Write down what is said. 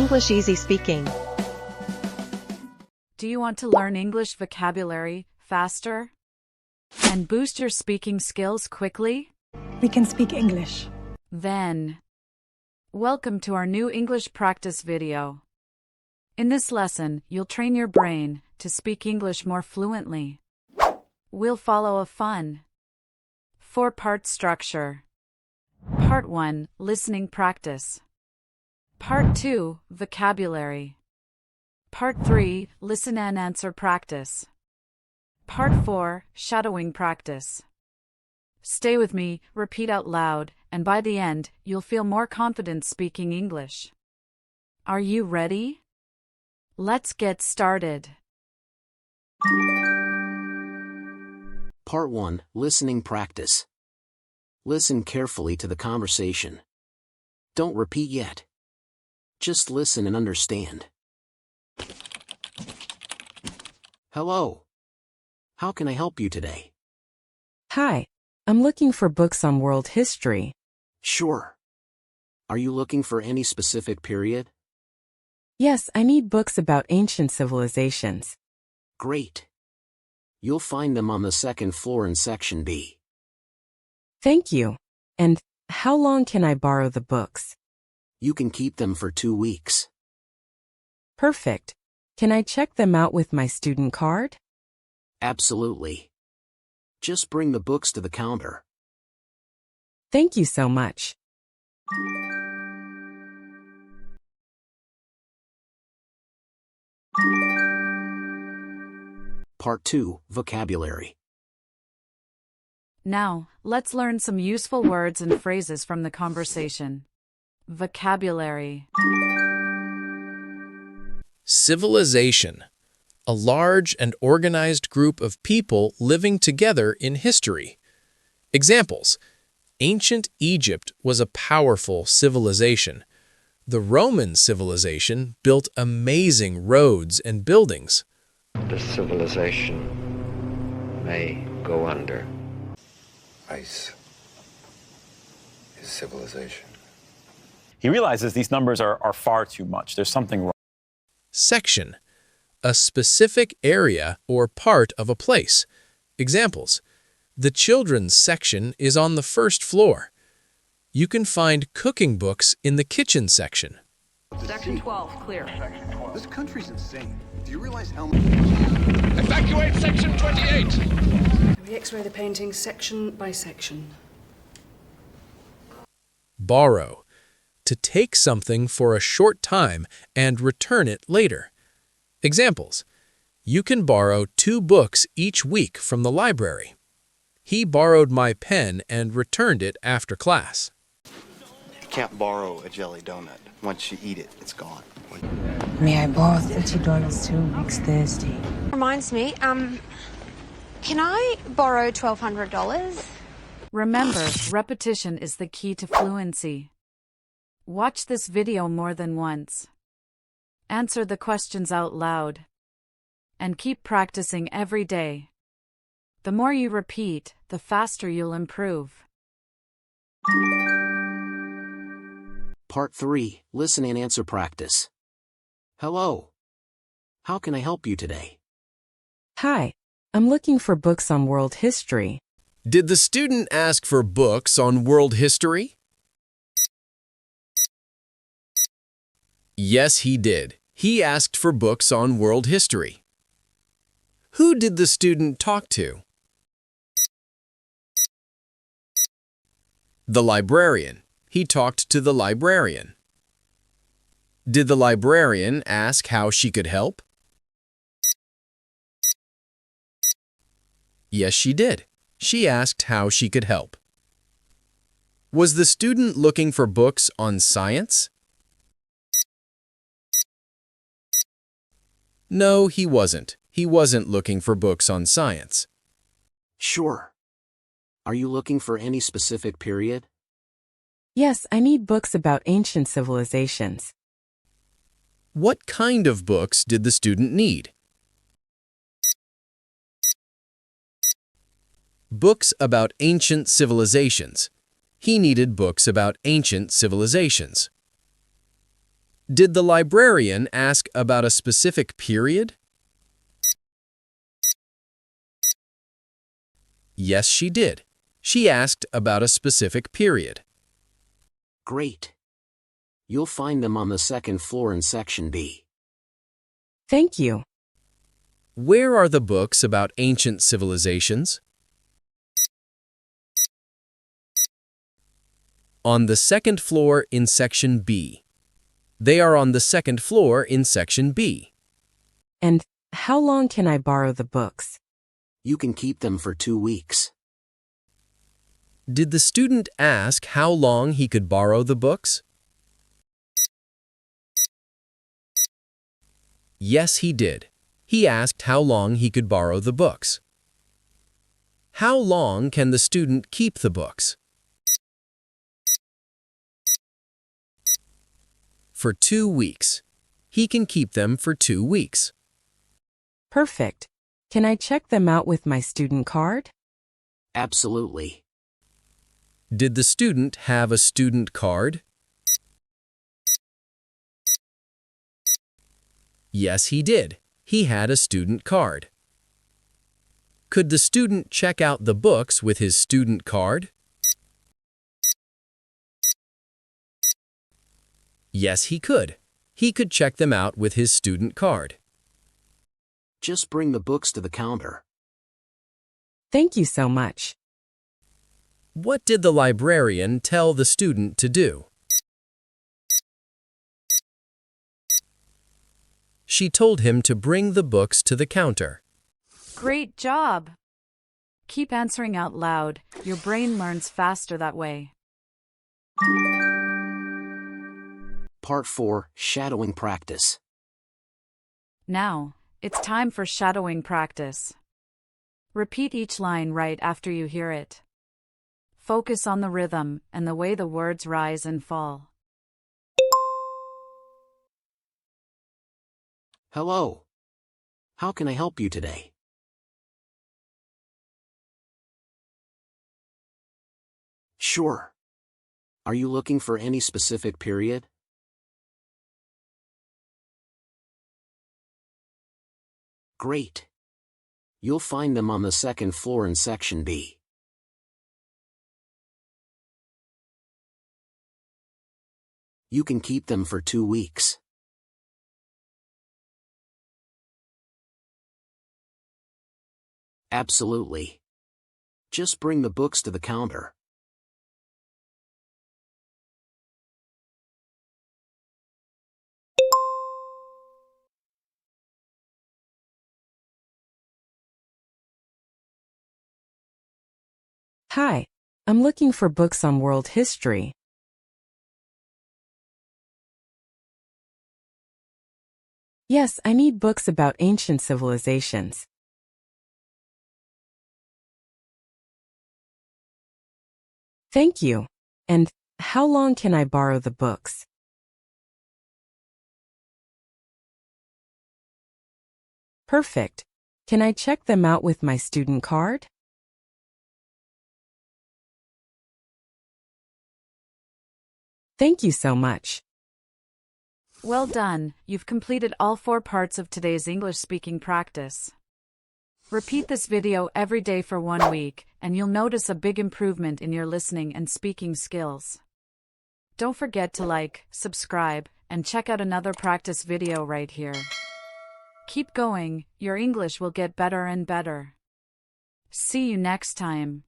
English Easy Speaking. Do you want to learn English vocabulary faster and boost your speaking skills quickly? We can speak English. Then, welcome to our new English practice video. In this lesson, you'll train your brain to speak English more fluently. We'll follow a fun, 4-part structure. Part 1, listening practice. Part 2, vocabulary. Part 3, listen and answer practice. Part 4, shadowing practice. Stay with me, repeat out loud, and by the end, you'll feel more confident speaking English. Are you ready? Let's get started. Part 1, listening practice. Listen carefully to the conversation. Don't repeat yet. Just listen and understand. Hello. How can I help you today? Hi, I'm looking for books on world history. Sure. Are you looking for any specific period? Yes, I need books about ancient civilizations. Great. You'll find them on the second floor in Section B. Thank you. And how long can I borrow the books? You can keep them for 2 weeks. Perfect. Can I check them out with my student card? Absolutely. Just bring the books to the counter. Thank you so much. Part 2, vocabulary. Now, let's learn some useful words and phrases from the conversation. Vocabulary. Civilization. A large and organized group of people living together in history. Examples. Ancient Egypt was a powerful civilization. The Roman civilization built amazing roads and buildings. This civilization may go under. Ice is civilization. He realizes these numbers are far too much. There's something wrong. Section. A specific area or part of a place. Examples. The children's section is on the first floor. You can find cooking books in the kitchen section. Section 12, clear. This country's insane. Do you realize how much... Evacuate Section 28! We x-ray the painting section by section. Borrow. To take something for a short time and return it later. Examples. You can borrow 2 books each week from the library. He borrowed my pen and returned it after class. You can't borrow a jelly donut. Once you eat it, it's gone. May I borrow $30 too next Thursday? Reminds me, can I borrow $1,200? Remember, repetition is the key to fluency. Watch this video more than once. Answer the questions out loud. And keep practicing every day. The more you repeat, the faster you'll improve. Part 3, listen and answer practice. Hello. How can I help you today? Hi, I'm looking for books on world history. Did the student ask for books on world history? Yes, he did. He asked for books on world history. Who did the student talk to? The librarian. He talked to the librarian. Did the librarian ask how she could help? Yes, she did. She asked how she could help. Was the student looking for books on science? No, he wasn't. He wasn't looking for books on science. Sure. Are you looking for any specific period? Yes, I need books about ancient civilizations. What kind of books did the student need? Books about ancient civilizations. He needed books about ancient civilizations. Did the librarian ask about a specific period? Yes, she did. She asked about a specific period. Great. You'll find them on the second floor in Section B. Thank you. Where are the books about ancient civilizations? On the second floor in Section B. They are on the second floor in Section B. And how long can I borrow the books? You can keep them for 2 weeks. Did the student ask how long he could borrow the books? Yes, he did. He asked how long he could borrow the books. How long can the student keep the books? For 2 weeks. He can keep them for 2 weeks. Perfect. Can I check them out with my student card? Absolutely. Did the student have a student card? Yes, he did. He had a student card. Could the student check out the books with his student card? Yes, he could. He could check them out with his student card. Just bring the books to the counter. Thank you so much. What did the librarian tell the student to do? She told him to bring the books to the counter. Great job! Keep answering out loud. Your brain learns faster that way. Part 4, Shadowing Practice. Now, it's time for shadowing practice. Repeat each line right after you hear it. Focus on the rhythm and the way the words rise and fall. Hello. How can I help you today? Sure. Are you looking for any specific period? Great. You'll find them on the second floor in Section B. You can keep them for 2 weeks. Absolutely. Just bring the books to the counter. Hi, I'm looking for books on world history. Yes, I need books about ancient civilizations. Thank you. And how long can I borrow the books? Perfect. Can I check them out with my student card? Thank you so much. Well done, you've completed all 4 parts of today's English speaking practice. Repeat this video every day for 1 week, and you'll notice a big improvement in your listening and speaking skills. Don't forget to like, subscribe, and check out another practice video right here. Keep going, your English will get better and better. See you next time.